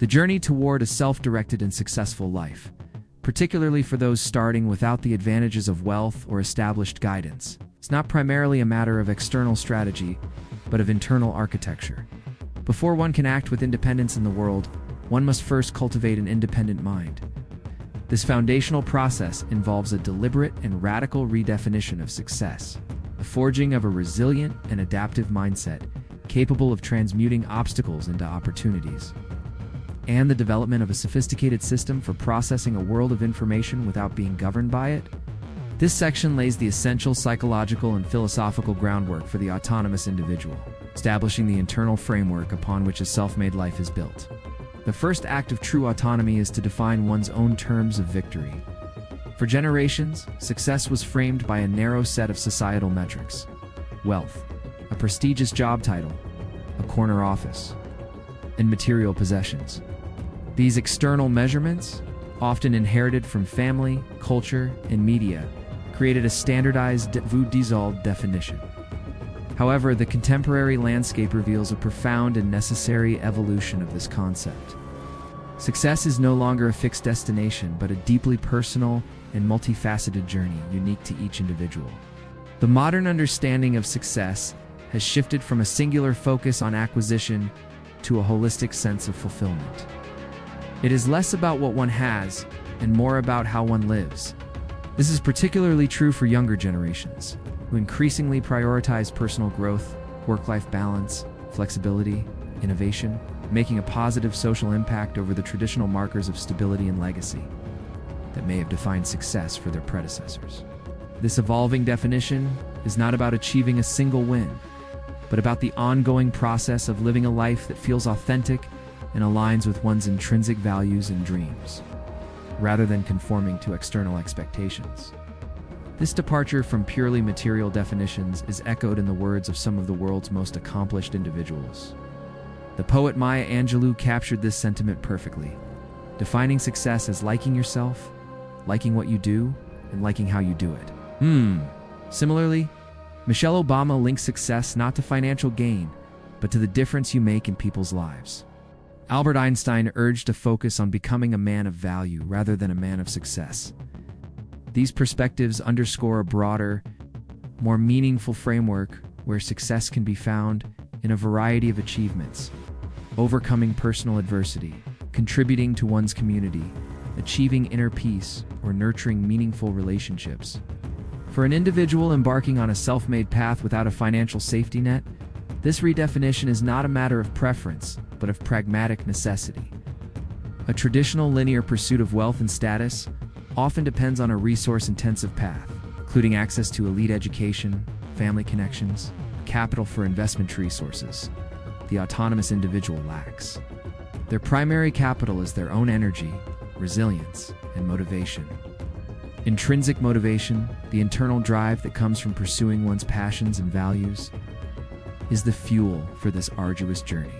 The journey toward a self-directed and successful life, particularly for those starting without the advantages of wealth or established guidance, is not primarily a matter of external strategy, but of internal architecture. Before one can act with independence in the world, one must first cultivate an independent mind. This foundational process involves a deliberate and radical redefinition of success, the forging of a resilient and adaptive mindset capable of transmuting obstacles into opportunities, and the development of a sophisticated system for processing a world of information without being governed by it. This section lays the essential psychological and philosophical groundwork for the autonomous individual, establishing the internal framework upon which a self-made life is built. The first act of true autonomy is to define one's own terms of victory. For generations, success was framed by a narrow set of societal metrics: wealth, a prestigious job title, a corner office, and material possessions. These external measurements, often inherited from family, culture, and media, created a standardized vous-dissolve definition. However, the contemporary landscape reveals a profound and necessary evolution of this concept. Success is no longer a fixed destination, but a deeply personal and multifaceted journey unique to each individual. The modern understanding of success has shifted from a singular focus on acquisition to a holistic sense of fulfillment. It is less about what one has and more about how one lives. This is particularly true for younger generations, who increasingly prioritize personal growth, work-life balance, flexibility, innovation, making a positive social impact over the traditional markers of stability and legacy that may have defined success for their predecessors. This evolving definition is not about achieving a single win, but about the ongoing process of living a life that feels authentic and aligns with one's intrinsic values and dreams, rather than conforming to external expectations. This departure from purely material definitions is echoed in the words of some of the world's most accomplished individuals. The poet Maya Angelou captured this sentiment perfectly, defining success as liking yourself, liking what you do, and liking how you do it. Similarly, Michelle Obama links success not to financial gain, but to the difference you make in people's lives. Albert Einstein urged a focus on becoming a man of value rather than a man of success. These perspectives underscore a broader, more meaningful framework where success can be found in a variety of achievements: overcoming personal adversity, contributing to one's community, achieving inner peace, or nurturing meaningful relationships. For an individual embarking on a self-made path without a financial safety net, this redefinition is not a matter of preference, but of pragmatic necessity. A traditional linear pursuit of wealth and status often depends on a resource-intensive path, including access to elite education, family connections, capital for investment resources. The autonomous individual lacks. Their primary capital is their own energy, resilience, and motivation. Intrinsic motivation, the internal drive that comes from pursuing one's passions and values, is the fuel for this arduous journey.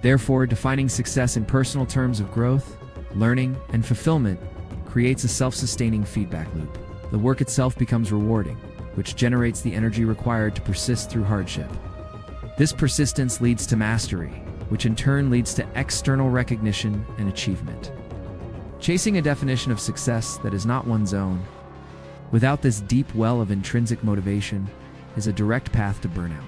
Therefore, defining success in personal terms of growth, learning, and fulfillment creates a self-sustaining feedback loop. The work itself becomes rewarding, which generates the energy required to persist through hardship. This persistence leads to mastery, which in turn leads to external recognition and achievement. Chasing a definition of success that is not one's own, without this deep well of intrinsic motivation, is a direct path to burnout.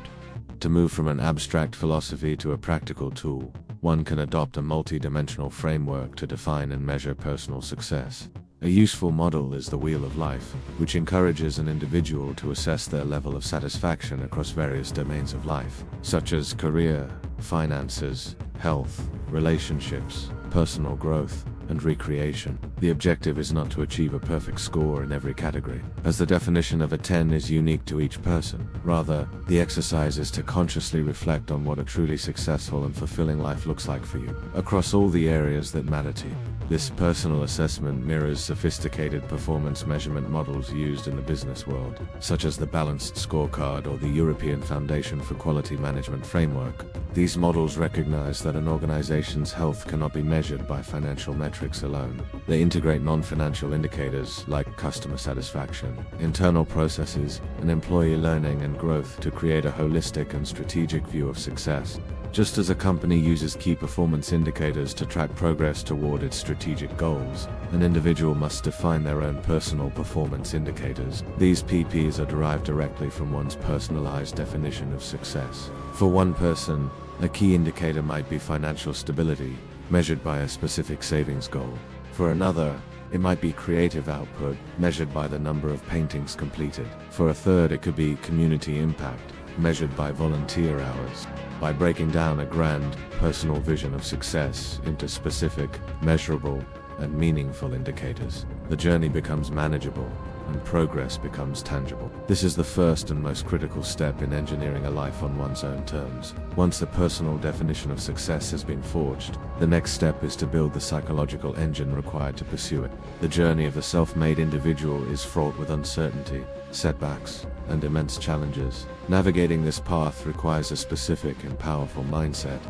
To move from an abstract philosophy to a practical tool, one can adopt a multi-dimensional framework to define and measure personal success. A useful model is the Wheel of Life, which encourages an individual to assess their level of satisfaction across various domains of life, such as career, finances, health, relationships, personal growth, and recreation. The objective is not to achieve a perfect score in every category, as the definition of a 10 is unique to each person. Rather, the exercise is to consciously reflect on what a truly successful and fulfilling life looks like for you, across all the areas that matter to you. This personal assessment mirrors sophisticated performance measurement models used in the business world, such as the Balanced Scorecard or the European Foundation for Quality Management Framework. These models recognize that an organization's health cannot be measured by financial metrics alone. They integrate non-financial indicators like customer satisfaction, internal processes, and employee learning and growth to create a holistic and strategic view of success. Just as a company uses key performance indicators to track progress toward its strategic goals, an individual must define their own personal performance indicators. These PPs are derived directly from one's personalized definition of success. For one person, a key indicator might be financial stability, measured by a specific savings goal. For another, it might be creative output, measured by the number of paintings completed. For a third, it could be community impact, measured by volunteer hours. By breaking down a grand, personal vision of success into specific, measurable, and meaningful indicators, the journey becomes manageable and progress becomes tangible. This is the first and most critical step in engineering a life on one's own terms. Once the personal definition of success has been forged, the next step is to build the psychological engine required to pursue it. The journey of the self-made individual is fraught with uncertainty, setbacks, and immense challenges. Navigating this path requires a specific and powerful mindset,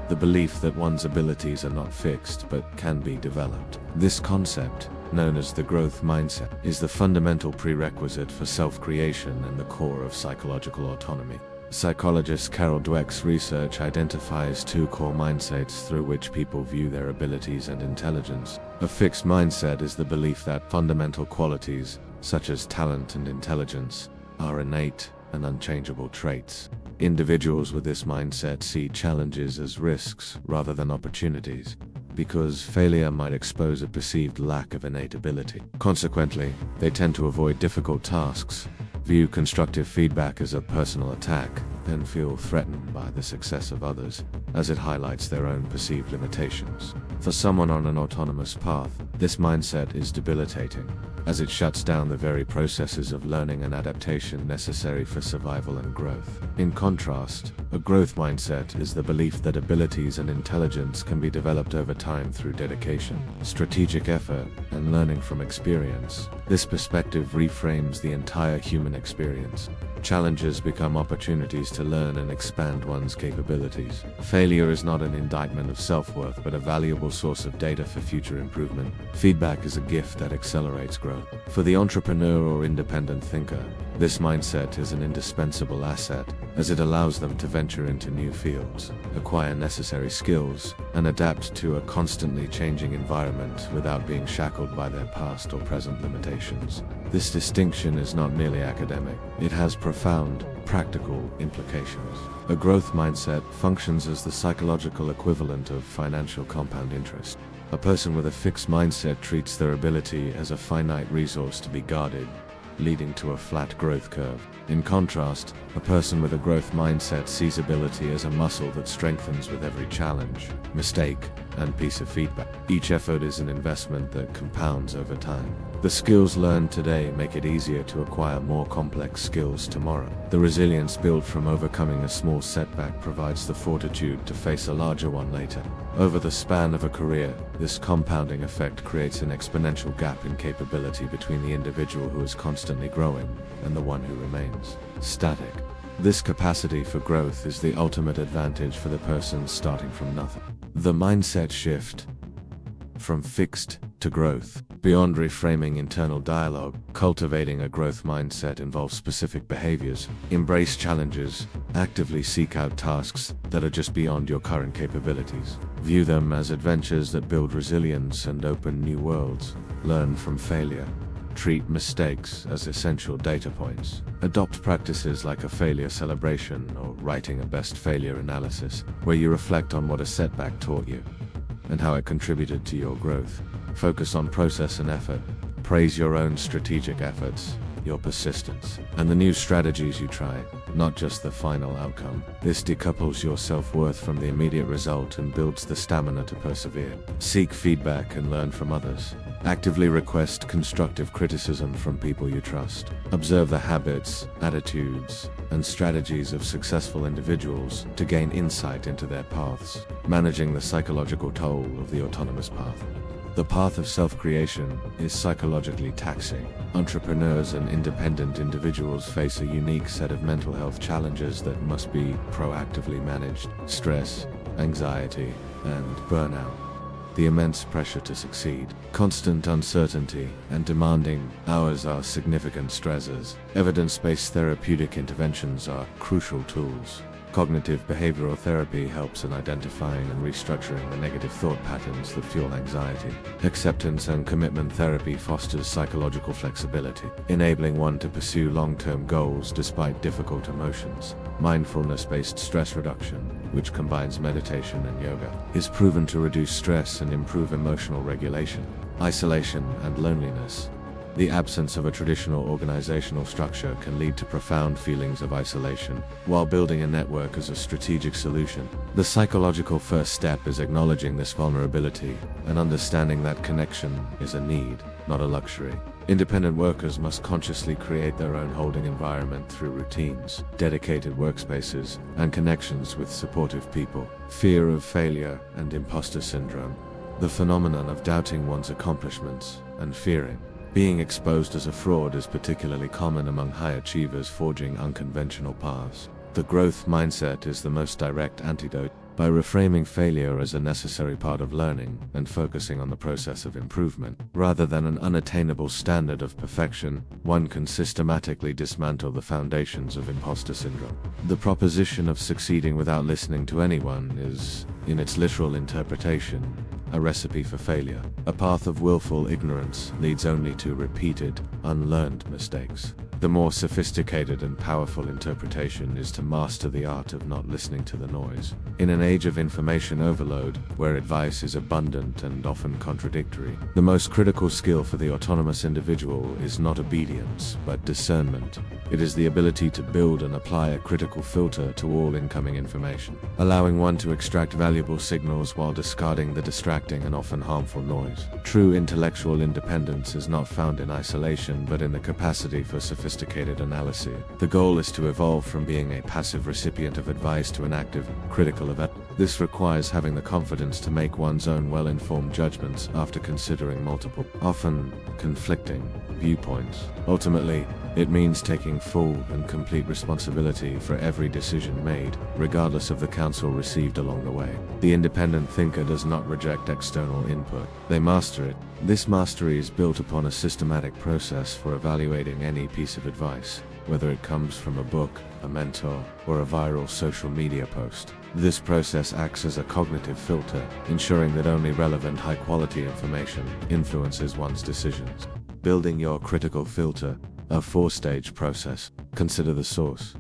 the belief that one's abilities are not fixed but can be developed. This concept, known as the growth mindset, is the fundamental prerequisite for self-creation and the core of psychological autonomy. Psychologist Carol Dweck's research identifies two core mindsets through which people view their abilities and intelligence. A fixed mindset is the belief that fundamental qualities, such as talent and intelligence, are innate and unchangeable traits. Individuals with this mindset see challenges as risks rather than opportunities, because failure might expose a perceived lack of innate ability. Consequently, they tend to avoid difficult tasks, view constructive feedback as a personal attack, and feel threatened by the success of others, as it highlights their own perceived limitations. For someone on an autonomous path, this mindset is debilitating, as it shuts down the very processes of learning and adaptation necessary for survival and growth. In contrast, a growth mindset is the belief that abilities and intelligence can be developed over time through dedication, strategic effort, and learning from experience. This perspective reframes the entire human experience. Challenges become opportunities to learn and expand one's capabilities. Failure is not an indictment of self-worth, but a valuable source of data for future improvement. Feedback is a gift that accelerates growth. For the entrepreneur or independent thinker, this mindset is an indispensable asset, as it allows them to venture into new fields, acquire necessary skills, and adapt to a constantly changing environment without being shackled by their past or present limitations. This distinction is not merely academic, it has profound, practical implications. A growth mindset functions as the psychological equivalent of financial compound interest. A person with a fixed mindset treats their ability as a finite resource to be guarded, leading to a flat growth curve. In contrast, a person with a growth mindset sees ability as a muscle that strengthens with every challenge, mistake, and piece of feedback. Each effort is an investment that compounds over time. The skills learned today make it easier to acquire more complex skills tomorrow. The resilience built from overcoming a small setback provides the fortitude to face a larger one later. Over the span of a career, this compounding effect creates an exponential gap in capability between the individual who is constantly growing and the one who remains static. This capacity for growth is the ultimate advantage for the person starting from nothing. The mindset shift from fixed to growth. Beyond reframing internal dialogue, cultivating a growth mindset involves specific behaviors. Embrace challenges, actively seek out tasks that are just beyond your current capabilities. View them as adventures that build resilience and open new worlds. Learn from failure. Treat mistakes as essential data points. Adopt practices like a failure celebration or writing a best failure analysis, where you reflect on what a setback taught you and how it contributed to your growth. Focus on process and effort. Praise your own strategic efforts, your persistence, and the new strategies you try, not just the final outcome. This decouples your self-worth from the immediate result and builds the stamina to persevere. Seek feedback and learn from others. Actively request constructive criticism from people you trust. Observe the habits, attitudes, and strategies of successful individuals to gain insight into their paths. Managing the psychological toll of the autonomous path. The path of self-creation is psychologically taxing. Entrepreneurs and independent individuals face a unique set of mental health challenges that must be proactively managed. Stress, anxiety, and burnout. The immense pressure to succeed, constant uncertainty, and demanding hours are significant stressors. Evidence-based therapeutic interventions are crucial tools. Cognitive behavioral therapy helps in identifying and restructuring the negative thought patterns that fuel anxiety. Acceptance and commitment therapy fosters psychological flexibility, enabling one to pursue long-term goals despite difficult emotions. Mindfulness-based stress reduction, which combines meditation and yoga, is proven to reduce stress and improve emotional regulation. Isolation and loneliness. The absence of a traditional organizational structure can lead to profound feelings of isolation, while building a network is a strategic solution. The psychological first step is acknowledging this vulnerability and understanding that connection is a need, not a luxury. Independent workers must consciously create their own holding environment through routines, dedicated workspaces, and connections with supportive people. Fear of failure and imposter syndrome. The phenomenon of doubting one's accomplishments and fearing being exposed as a fraud is particularly common among high achievers forging unconventional paths. The growth mindset is the most direct antidote. By reframing failure as a necessary part of learning and focusing on the process of improvement, rather than an unattainable standard of perfection, one can systematically dismantle the foundations of imposter syndrome. The proposition of succeeding without listening to anyone is, in its literal interpretation, a recipe for failure. A path of willful ignorance leads only to repeated, unlearned mistakes. The more sophisticated and powerful interpretation is to master the art of not listening to the noise. In an age of information overload, where advice is abundant and often contradictory, the most critical skill for the autonomous individual is not obedience, but discernment. It is the ability to build and apply a critical filter to all incoming information, allowing one to extract valuable signals while discarding the distracting and often harmful noise. True intellectual independence is not found in isolation, but in the capacity for sophisticated analysis. The goal is to evolve from being a passive recipient of advice to an active, critical event. This requires having the confidence to make one's own well-informed judgments after considering multiple, often conflicting, viewpoints. Ultimately, it means taking full and complete responsibility for every decision made, regardless of the counsel received along the way. The independent thinker does not reject external input. They master it. This mastery is built upon a systematic process for evaluating any piece of advice, whether it comes from a book, a mentor, or a viral social media post. This process acts as a cognitive filter, ensuring that only relevant high-quality information influences one's decisions. Building your critical filter, a four-stage process. Consider the source.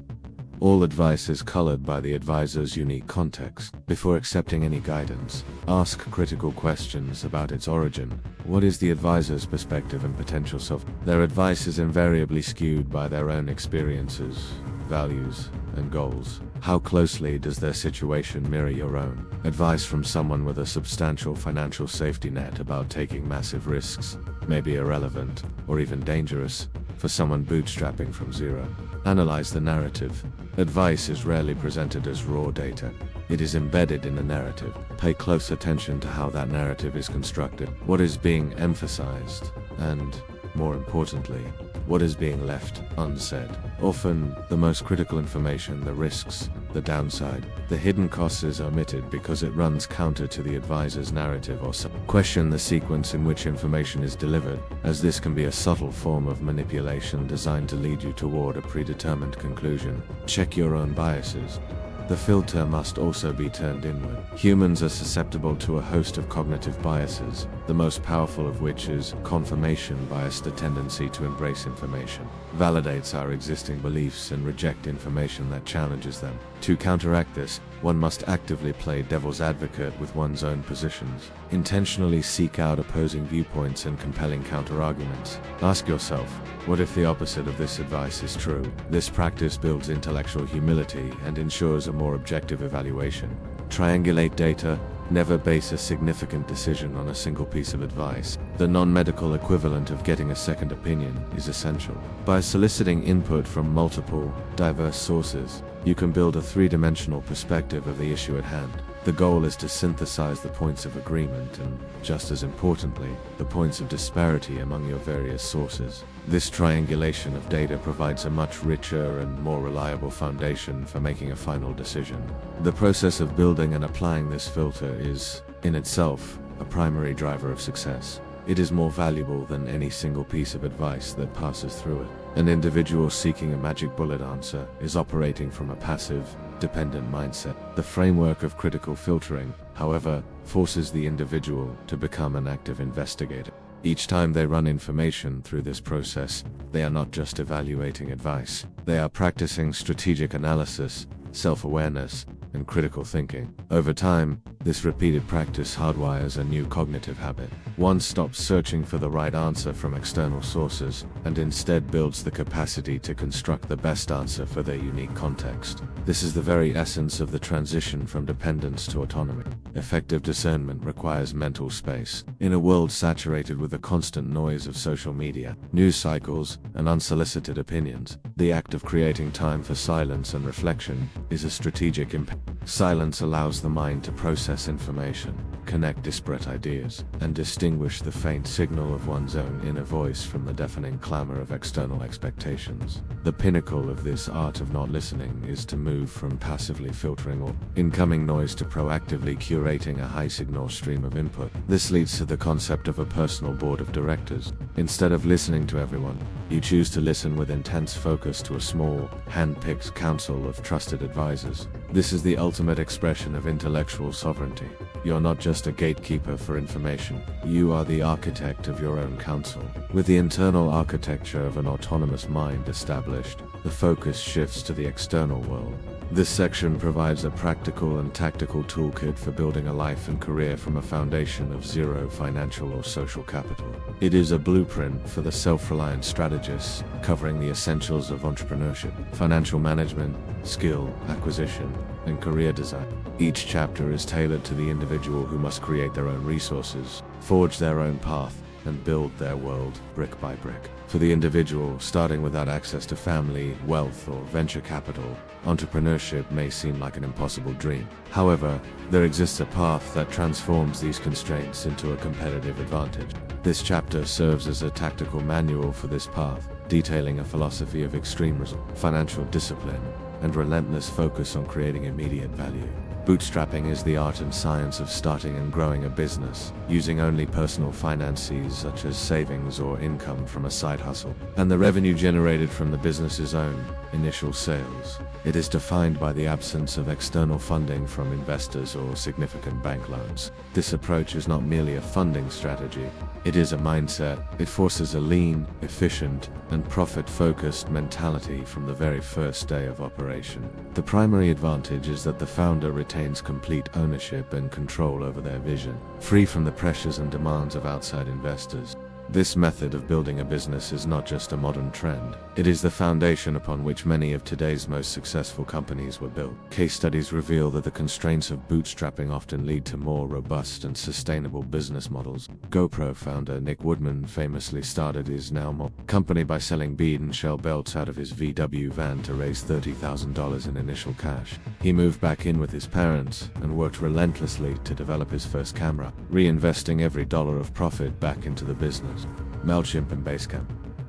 All advice is colored by the advisor's unique context. Before accepting any guidance, ask critical questions about its origin. What is the advisor's perspective and potential self? Their advice is invariably skewed by their own experiences, values, and goals. How closely does their situation mirror your own? Advice from someone with a substantial financial safety net about taking massive risks may be irrelevant, or even dangerous, for someone bootstrapping from zero. Analyze the narrative. Advice is rarely presented as raw data. It is embedded in a narrative. Pay close attention to how that narrative is constructed, what is being emphasized, and, more importantly, what is being left unsaid. Often, the most critical information, the risks, the downside, the hidden costs, is omitted because it runs counter to the advisor's narrative or question the sequence in which information is delivered, as this can be a subtle form of manipulation designed to lead you toward a predetermined conclusion. Check your own biases. The filter must also be turned inward. Humans are susceptible to a host of cognitive biases, the most powerful of which is confirmation bias, the tendency to embrace information, validates our existing beliefs and reject information that challenges them. To counteract this, one must actively play devil's advocate with one's own positions. Intentionally seek out opposing viewpoints and compelling counterarguments. Ask yourself, what if the opposite of this advice is true? This practice builds intellectual humility and ensures a more objective evaluation. Triangulate data. Never base a significant decision on a single piece of advice. The non-medical equivalent of getting a second opinion is essential. By soliciting input from multiple, diverse sources, you can build a three-dimensional perspective of the issue at hand. The goal is to synthesize the points of agreement and, just as importantly, the points of disparity among your various sources. This triangulation of data provides a much richer and more reliable foundation for making a final decision. The process of building and applying this filter is, in itself, a primary driver of success. It is more valuable than any single piece of advice that passes through it. An individual seeking a magic bullet answer is operating from a passive, dependent mindset. The framework of critical filtering, however, forces the individual to become an active investigator. Each time they run information through this process, they are not just evaluating advice, they are practicing strategic analysis, self-awareness, and critical thinking. Over time, this repeated practice hardwires a new cognitive habit. One stops searching for the right answer from external sources, and instead builds the capacity to construct the best answer for their unique context. This is the very essence of the transition from dependence to autonomy. Effective discernment requires mental space. In a world saturated with the constant noise of social media, news cycles, and unsolicited opinions, the act of creating time for silence and reflection is a strategic impact. Silence allows the mind to process information, connect disparate ideas, and distinguish the faint signal of one's own inner voice from the deafening clamor of external expectations. The pinnacle of this art of not listening is to move from passively filtering all incoming noise to proactively curating a high-signal stream of input. This leads to the concept of a personal board of directors. Instead of listening to everyone, you choose to listen with intense focus to a small, hand-picked council of trusted advisors. This is the ultimate expression of intellectual sovereignty. You're not just a gatekeeper for information, you are the architect of your own council. With the internal architecture of an autonomous mind established, the focus shifts to the external world. This section provides a practical and tactical toolkit for building a life and career from a foundation of zero financial or social capital. It is a blueprint for the self-reliant strategist, covering the essentials of entrepreneurship, financial management, skill acquisition, and career design. Each chapter is tailored to the individual who must create their own resources, forge their own path, and build their world brick by brick. For the individual starting without access to family, wealth, or venture capital, entrepreneurship may seem like an impossible dream. However, there exists a path that transforms these constraints into a competitive advantage. This chapter serves as a tactical manual for this path, detailing a philosophy of extreme financial discipline and relentless focus on creating immediate value. Bootstrapping is the art and science of starting and growing a business, using only personal finances such as savings or income from a side hustle, and the revenue generated from the business's own initial sales. It is defined by the absence of external funding from investors or significant bank loans. This approach is not merely a funding strategy, it is a mindset. It forces a lean, efficient, and profit-focused mentality from the very first day of operation. The primary advantage is that the founder retains complete ownership and control over their vision, free from the pressures and demands of outside investors. This method of building a business is not just a modern trend, it is the foundation upon which many of today's most successful companies were built. Case studies reveal that the constraints of bootstrapping often lead to more robust and sustainable business models. GoPro founder Nick Woodman famously started his now company by selling bead and shell belts out of his VW van to raise $30,000 in initial cash. He moved back in with his parents and worked relentlessly to develop his first camera, reinvesting every dollar of profit back into the business. MailChimp and Basecamp.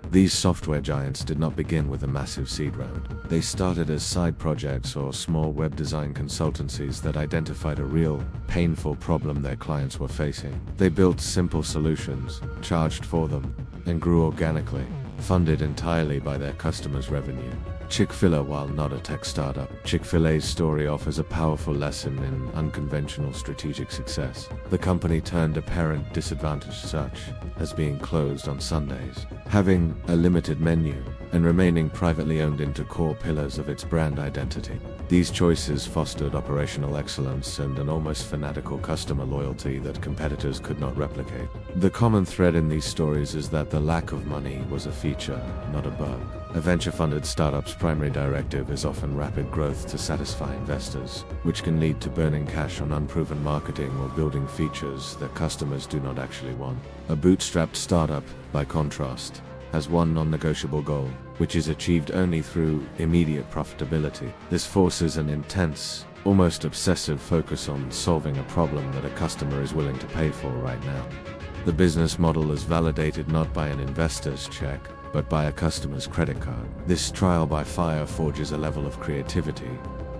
These software giants did not begin with a massive seed round. They started as side projects or small web design consultancies that identified a real, painful problem their clients were facing. They built simple solutions, charged for them, and grew organically, funded entirely by their customers' revenue. Chick-fil-A, while not a tech startup, Chick-fil-A's story offers a powerful lesson in unconventional strategic success. The company turned apparent disadvantage such as being closed on Sundays, having a limited menu, and remaining privately owned into core pillars of its brand identity. These choices fostered operational excellence and an almost fanatical customer loyalty that competitors could not replicate. The common thread in these stories is that the lack of money was a feature, not a bug. A venture-funded startup's primary directive is often rapid growth to satisfy investors, which can lead to burning cash on unproven marketing or building features that customers do not actually want. A bootstrapped startup, by contrast, has one non-negotiable goal, which is achieved only through immediate profitability. This forces an intense, almost obsessive focus on solving a problem that a customer is willing to pay for right now. The business model is validated not by an investor's check, but by a customer's credit card. This trial by fire forges a level of creativity,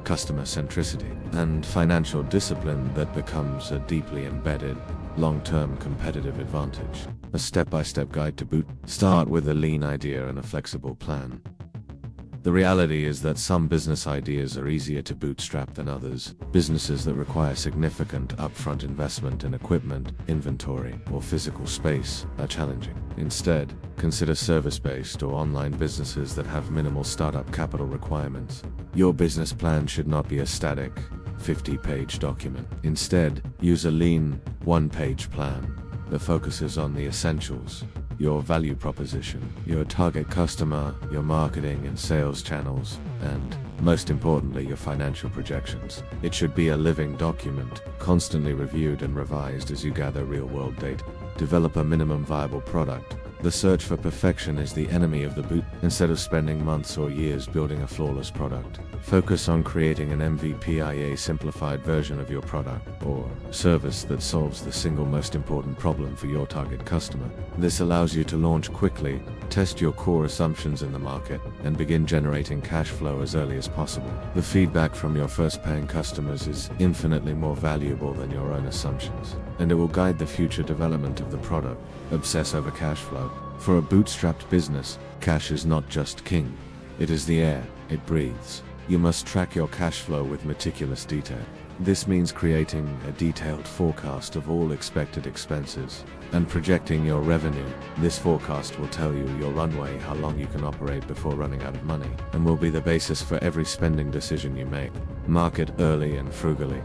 customer centricity, and financial discipline that becomes a deeply embedded, long-term competitive advantage. A step-by-step guide to boot. Start with a lean idea and a flexible plan. The reality is that some business ideas are easier to bootstrap than others. Businesses that require significant upfront investment in equipment, inventory, or physical space are challenging. Instead, consider service-based or online businesses that have minimal startup capital requirements. Your business plan should not be a static, 50-page document. Instead, use a lean, one-page plan that focuses on the essentials: your value proposition, your target customer, your marketing and sales channels, and, most importantly, your financial projections. It should be a living document, constantly reviewed and revised as you gather real-world data. Develop a minimum viable product. The search for perfection is the enemy of the boot. Instead of spending months or years building a flawless product, focus on creating an MVP, i.e. simplified version of your product or service that solves the single most important problem for your target customer. This allows you to launch quickly, test your core assumptions in the market, and begin generating cash flow as early as possible. The feedback from your first paying customers is infinitely more valuable than your own assumptions, and it will guide the future development of the product. Obsess over cash flow. For a bootstrapped business, cash is not just king. It is the air it breathes. You must track your cash flow with meticulous detail. This means creating a detailed forecast of all expected expenses and projecting your revenue. This forecast will tell you your runway, how long you can operate before running out of money, and will be the basis for every spending decision you make. Market early and frugally.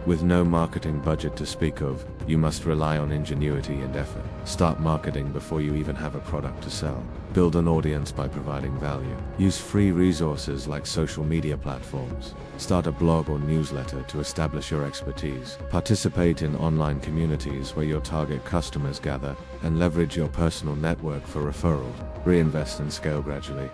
With no marketing budget to speak of, you must rely on ingenuity and effort. Start marketing before you even have a product to sell. Build an audience by providing value. Use free resources like social media platforms. Start a blog or newsletter to establish your expertise. Participate in online communities where your target customers gather, and leverage your personal network for referrals. Reinvest and scale gradually.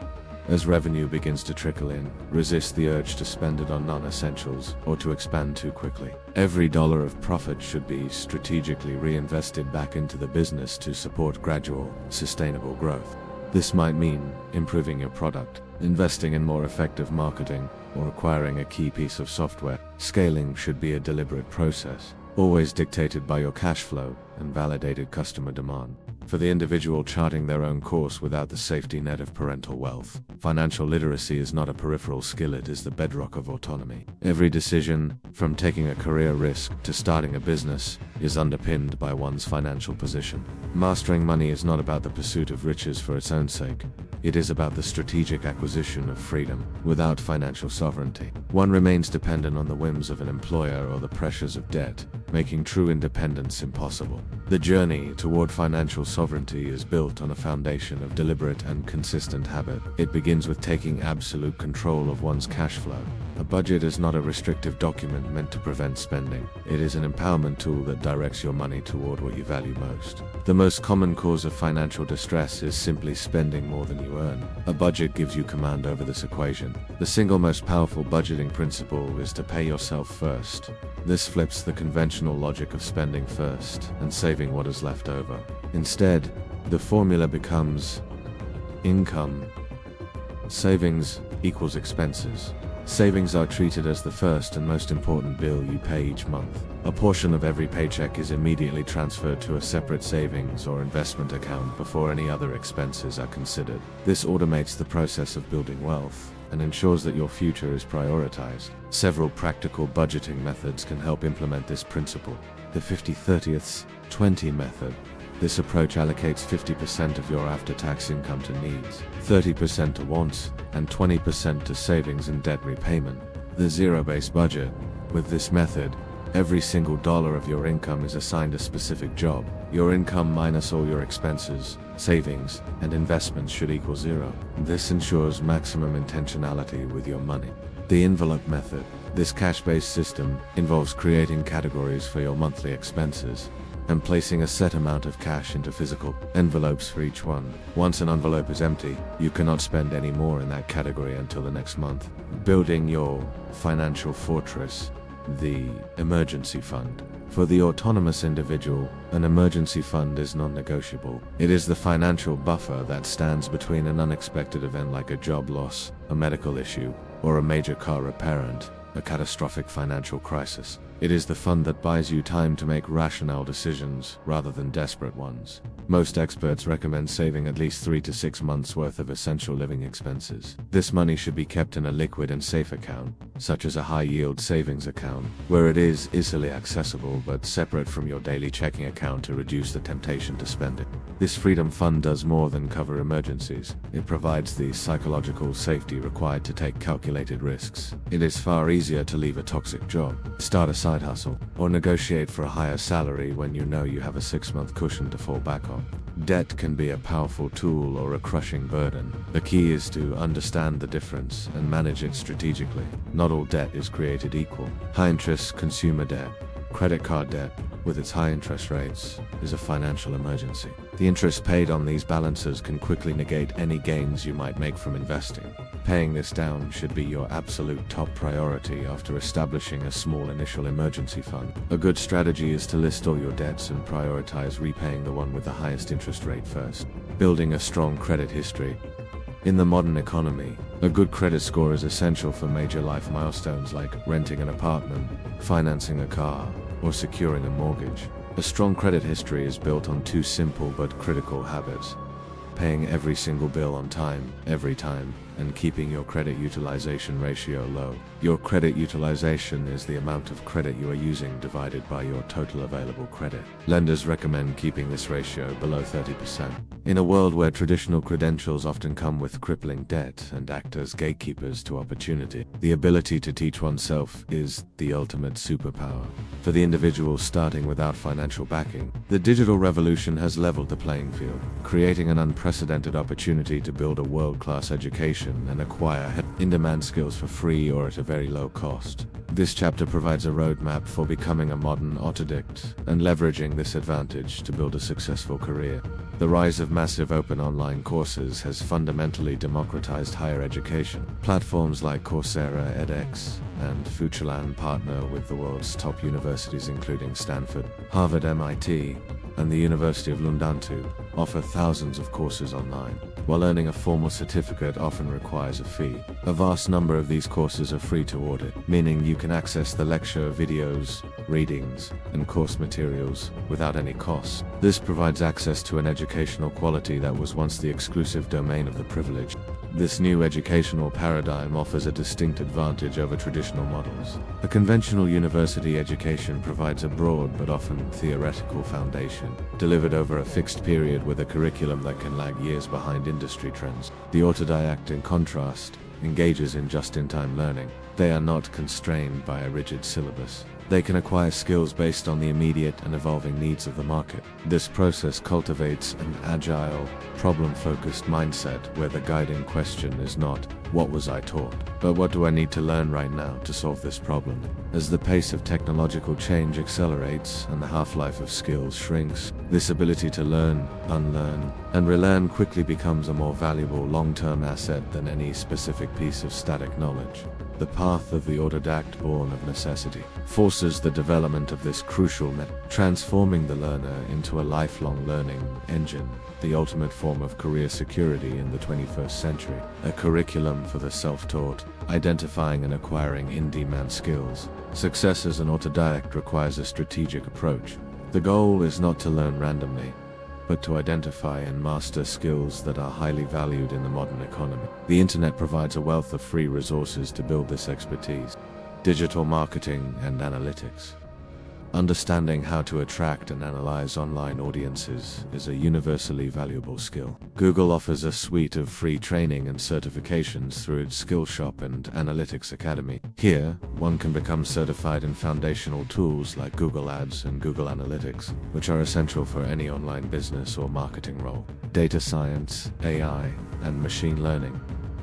As revenue begins to trickle in, resist the urge to spend it on non-essentials or to expand too quickly. Every dollar of profit should be strategically reinvested back into the business to support gradual, sustainable growth. This might mean improving your product, investing in more effective marketing, or acquiring a key piece of software. Scaling should be a deliberate process, always dictated by your cash flow and validated customer demand. For the individual charting their own course without the safety net of parental wealth, financial literacy is not a peripheral skill, it is the bedrock of autonomy. Every decision, from taking a career risk to starting a business, is underpinned by one's financial position. Mastering money is not about the pursuit of riches for its own sake. It is about the strategic acquisition of freedom. Without financial sovereignty, one remains dependent on the whims of an employer or the pressures of debt, making true independence impossible. The journey toward financial sovereignty is built on a foundation of deliberate and consistent habit. It begins with taking absolute control of one's cash flow. A budget is not a restrictive document meant to prevent spending. It is an empowerment tool that directs your money toward what you value most. The most common cause of financial distress is simply spending more than you earn. A budget gives you command over this equation. The single most powerful budgeting principle is to pay yourself first. This flips the conventional logic of spending first and saving what is left over. Instead, the formula becomes income savings equals expenses. Savings are treated as the first and most important bill you pay each month. A portion of every paycheck is immediately transferred to a separate savings or investment account before any other expenses are considered. This automates the process of building wealth and ensures that your future is prioritized. Several practical budgeting methods can help implement this principle. The 50-30-20 method. This approach allocates 50% of your after-tax income to needs, 30% to wants, and 20% to savings and debt repayment. The zero-based budget. With this method, every single dollar of your income is assigned a specific job. Your income minus all your expenses, savings, and investments should equal zero. This ensures maximum intentionality with your money. The envelope method. This cash-based system involves creating categories for your monthly expenses and placing a set amount of cash into physical envelopes for each one. Once an envelope is empty, you cannot spend any more in that category until the next month. Building your financial fortress. The emergency fund. For the autonomous individual, an emergency fund is non-negotiable. It is the financial buffer that stands between an unexpected event like a job loss, a medical issue, or a major car repair and a catastrophic financial crisis. It is the fund that buys you time to make rational decisions rather than desperate ones. Most experts recommend saving at least 3 to 6 months' worth of essential living expenses. This money should be kept in a liquid and safe account, such as a high-yield savings account, where it is easily accessible but separate from your daily checking account to reduce the temptation to spend it. This freedom fund does more than cover emergencies. It provides the psychological safety required to take calculated risks. It is far easier to leave a toxic job, start a side hustle, or negotiate for a higher salary when you know you have a 6-month cushion to fall back on. Debt can be a powerful tool or a crushing burden. The key is to understand the difference and manage it strategically. Not all debt is created equal. High-interest consumer debt, credit card debt, with its high interest rates, is a financial emergency. The interest paid on these balances can quickly negate any gains you might make from investing. Paying this down should be your absolute top priority after establishing a small initial emergency fund. A good strategy is to list all your debts and prioritize repaying the one with the highest interest rate first. Building a strong credit history. In the modern economy, a good credit score is essential for major life milestones like renting an apartment, financing a car, or securing a mortgage. A strong credit history is built on 2 simple but critical habits: paying every single bill on time, every time, and keeping your credit utilization ratio low. Your credit utilization is the amount of credit you are using divided by your total available credit. Lenders recommend keeping this ratio below 30%. In a world where traditional credentials often come with crippling debt and act as gatekeepers to opportunity, the ability to teach oneself is the ultimate superpower. For the individual starting without financial backing, the digital revolution has leveled the playing field, creating an unprecedented opportunity to build a world-class education and acquire in-demand skills for free or at a very low cost. This chapter provides a roadmap for becoming a modern autodidact and leveraging this advantage to build a successful career. The rise of massive open online courses has fundamentally democratized higher education. Platforms like Coursera, edX, and Futureland partner with the world's top universities including Stanford, Harvard, MIT, and the University of Lundatu, offer thousands of courses online. While earning a formal certificate often requires a fee, a vast number of these courses are free to audit, meaning you can access the lecture, videos, readings, and course materials without any cost. This provides access to an educational quality that was once the exclusive domain of the privileged. This new educational paradigm offers a distinct advantage over traditional models. A conventional university education provides a broad but often theoretical foundation, delivered over a fixed period with a curriculum that can lag years behind industry trends. The autodidact, in contrast, engages in just-in-time learning. They are not constrained by a rigid syllabus. They can acquire skills based on the immediate and evolving needs of the market. This process cultivates an agile, problem-focused mindset where the guiding question is not, "What was I taught?" but "What do I need to learn right now to solve this problem?" As the pace of technological change accelerates and the half-life of skills shrinks, this ability to learn, unlearn, and relearn quickly becomes a more valuable long-term asset than any specific piece of static knowledge. The path of the autodidact, born of necessity, forces the development of this crucial method, transforming the learner into a lifelong learning engine, the ultimate form of career security in the 21st century. A curriculum for the self-taught, identifying and acquiring in-demand skills. Success as an autodidact requires a strategic approach. The goal is not to learn randomly, but to identify and master skills that are highly valued in the modern economy. The internet provides a wealth of free resources to build this expertise. Digital marketing and analytics. Understanding how to attract and analyze online audiences is a universally valuable skill. Google offers a suite of free training and certifications through its Skillshop and Analytics Academy. Here, one can become certified in foundational tools like Google Ads and Google Analytics, which are essential for any online business or marketing role. Data science, AI, and machine learning.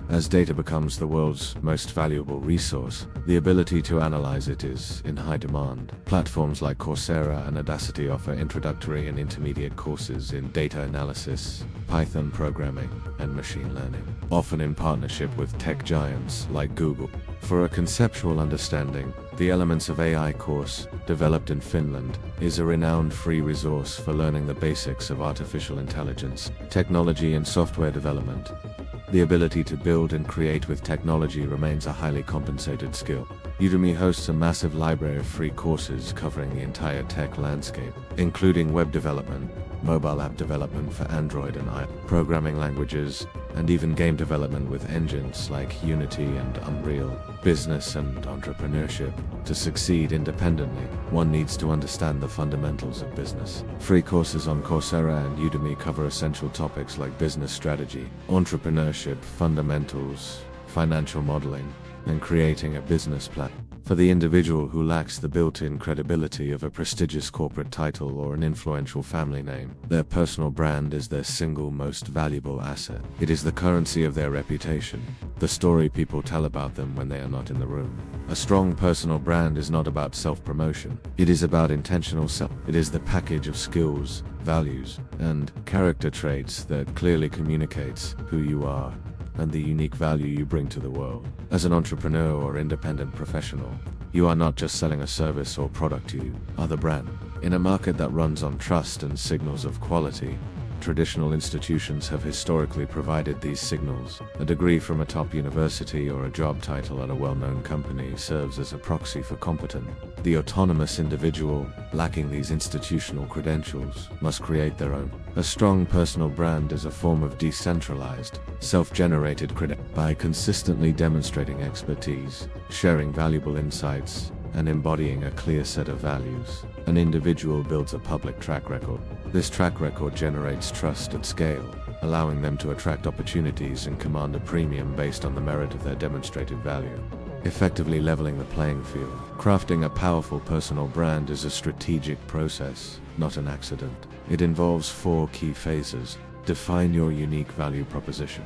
As data becomes the world's most valuable resource, the ability to analyze it is in high demand. Platforms like Coursera and Udacity offer introductory and intermediate courses in data analysis, Python programming, and machine learning, often in partnership with tech giants like Google. For a conceptual understanding, the Elements of AI course, developed in Finland, is a renowned free resource for learning the basics of artificial intelligence, technology, and software development. The ability to build and create with technology remains a highly compensated skill. Udemy hosts a massive library of free courses covering the entire tech landscape, including web development, mobile app development for Android and iOS, programming languages, and even game development with engines like Unity and Unreal. Business and entrepreneurship. To succeed independently, one needs to understand the fundamentals of business. Free courses on Coursera and Udemy cover essential topics like business strategy, entrepreneurship, fundamentals, financial modeling, and creating a business plan. For the individual who lacks the built-in credibility of a prestigious corporate title or an influential family name, their personal brand is their single most valuable asset. It is the currency of their reputation, the story people tell about them when they are not in the room. A strong personal brand is not about self-promotion. It is about intentional self. It is the package of skills, values, and character traits that clearly communicates who you are and the unique value you bring to the world. As an entrepreneur or independent professional, you are not just selling a service or product, you are the brand. In a market that runs on trust and signals of quality, traditional institutions have historically provided these signals. A degree from a top university or a job title at a well-known company serves as a proxy for competence. The autonomous individual, lacking these institutional credentials, must create their own. A strong personal brand is a form of decentralized, self-generated credit. By consistently demonstrating expertise, sharing valuable insights, and embodying a clear set of values, an individual builds a public track record. This track record generates trust at scale, allowing them to attract opportunities and command a premium based on the merit of their demonstrated value, effectively leveling the playing field. Crafting a powerful personal brand is a strategic process, not an accident. It involves 4 key phases. Define your unique value proposition.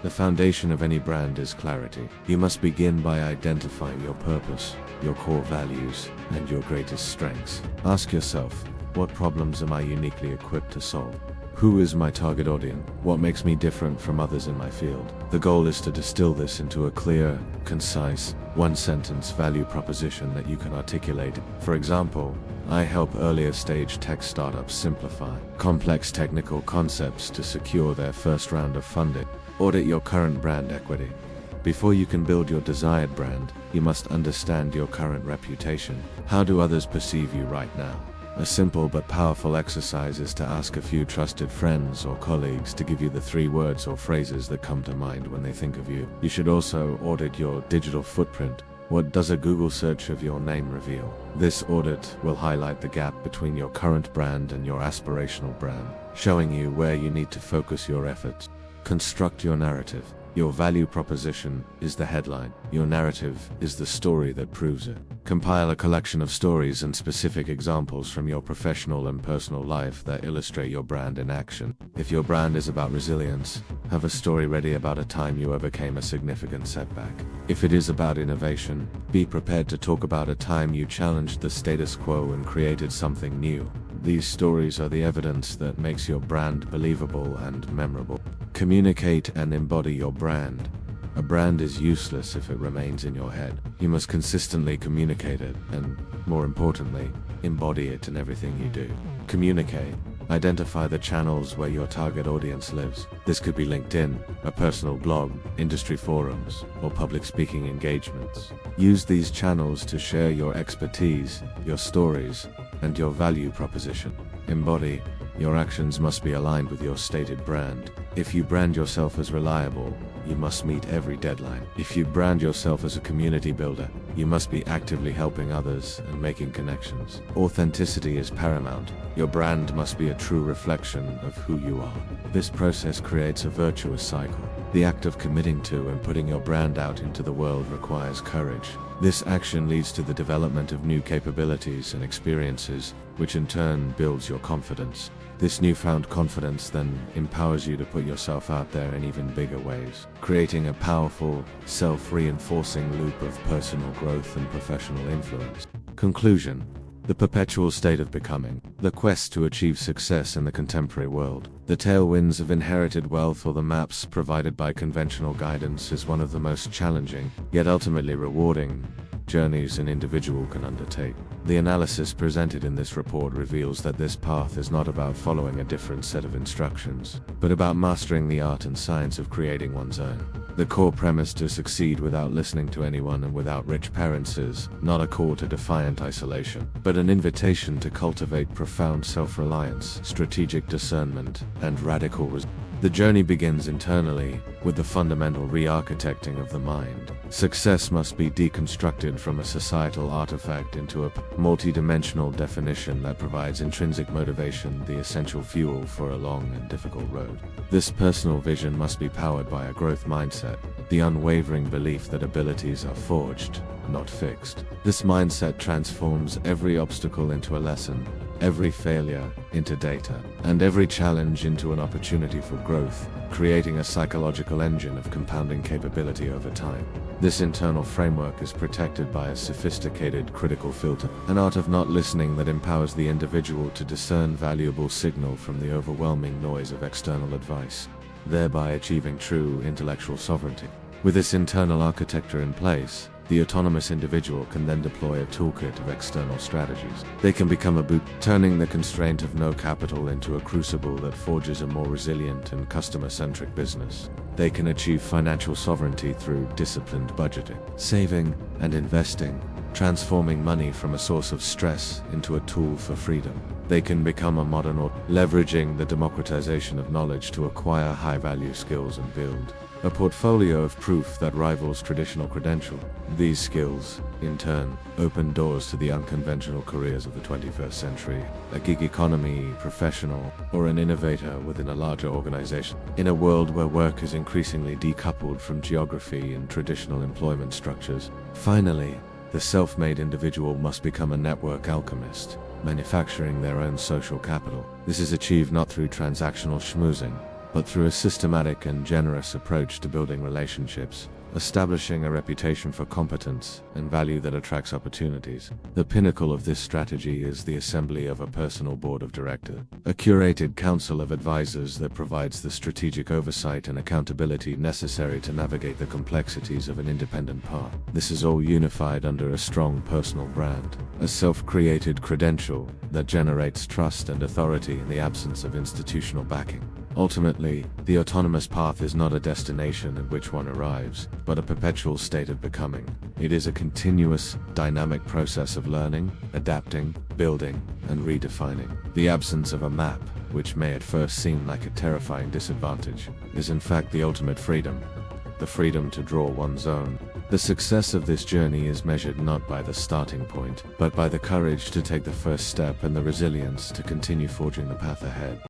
The foundation of any brand is clarity. You must begin by identifying your purpose, your core values, and your greatest strengths. Ask yourself, what problems am I uniquely equipped to solve? Who is my target audience? What makes me different from others in my field? The goal is to distill this into a clear, concise, one-sentence value proposition that you can articulate. For example, I help earlier stage tech startups simplify complex technical concepts to secure their first round of funding. Audit your current brand equity. Before you can build your desired brand, you must understand your current reputation. How do others perceive you right now? A simple but powerful exercise is to ask a few trusted friends or colleagues to give you the 3 words or phrases that come to mind when they think of you. You should also audit your digital footprint. What does a Google search of your name reveal? This audit will highlight the gap between your current brand and your aspirational brand, showing you where you need to focus your efforts. Construct your narrative. Your value proposition is the headline. Your narrative is the story that proves it. Compile a collection of stories and specific examples from your professional and personal life that illustrate your brand in action. If your brand is about resilience, have a story ready about a time you overcame a significant setback. If it is about innovation, be prepared to talk about a time you challenged the status quo and created something new. These stories are the evidence that makes your brand believable and memorable. Communicate and embody your brand. A brand is useless if it remains in your head. You must consistently communicate it and, more importantly, embody it in everything you do. Communicate. Identify the channels where your target audience lives. This could be LinkedIn, a personal blog, industry forums, or public speaking engagements. Use these channels to share your expertise, your stories, and your value proposition. Embody. Your actions must be aligned with your stated brand. If you brand yourself as reliable, you must meet every deadline. If you brand yourself as a community builder, you must be actively helping others and making connections. Authenticity is paramount. Your brand must be a true reflection of who you are. This process creates a virtuous cycle. The act of committing to and putting your brand out into the world requires courage. This action leads to the development of new capabilities and experiences, which in turn builds your confidence. This newfound confidence then empowers you to put yourself out there in even bigger ways, creating a powerful, self-reinforcing loop of personal growth and professional influence. Conclusion. The perpetual state of becoming. The quest to achieve success in the contemporary world. The tailwinds of inherited wealth or the maps provided by conventional guidance is one of the most challenging, yet ultimately rewarding, journeys an individual can undertake. The analysis presented in this report reveals that this path is not about following a different set of instructions, but about mastering the art and science of creating one's own. The core premise to succeed without listening to anyone and without rich parents is not a call to defiant isolation, but an invitation to cultivate profound self-reliance, strategic discernment, and radical The journey begins internally, with the fundamental re-architecting of the mind. Success must be deconstructed from a societal artifact into a multi-dimensional definition that provides intrinsic motivation, the essential fuel for a long and difficult road. This personal vision must be powered by a growth mindset, the unwavering belief that abilities are forged, not fixed. This mindset transforms every obstacle into a lesson, every failure into data, and every challenge into an opportunity for growth, creating a psychological engine of compounding capability over time. This internal framework is protected by a sophisticated critical filter, an art of not listening that empowers the individual to discern valuable signal from the overwhelming noise of external advice, thereby achieving true intellectual sovereignty. With this internal architecture in place, the autonomous individual can then deploy a toolkit of external strategies. They can become a boot, turning the constraint of no capital into a crucible that forges a more resilient and customer-centric business. They can achieve financial sovereignty through disciplined budgeting, saving, and investing, transforming money from a source of stress into a tool for freedom. They can become a modern leveraging the democratization of knowledge to acquire high-value skills and build a portfolio of proof that rivals traditional credential. These skills, in turn, open doors to the unconventional careers of the 21st century, a gig economy professional, or an innovator within a larger organization. In a world where work is increasingly decoupled from geography and traditional employment structures, finally, the self-made individual must become a network alchemist, manufacturing their own social capital. This is achieved not through transactional schmoozing, but through a systematic and generous approach to building relationships, establishing a reputation for competence and value that attracts opportunities. The pinnacle of this strategy is the assembly of a personal board of directors, a curated council of advisors that provides the strategic oversight and accountability necessary to navigate the complexities of an independent path. This is all unified under a strong personal brand, a self-created credential that generates trust and authority in the absence of institutional backing. Ultimately, the autonomous path is not a destination at which one arrives, but a perpetual state of becoming. It is a continuous, dynamic process of learning, adapting, building, and redefining. The absence of a map, which may at first seem like a terrifying disadvantage, is in fact the ultimate freedom. The freedom to draw one's own. The success of this journey is measured not by the starting point, but by the courage to take the first step and the resilience to continue forging the path ahead.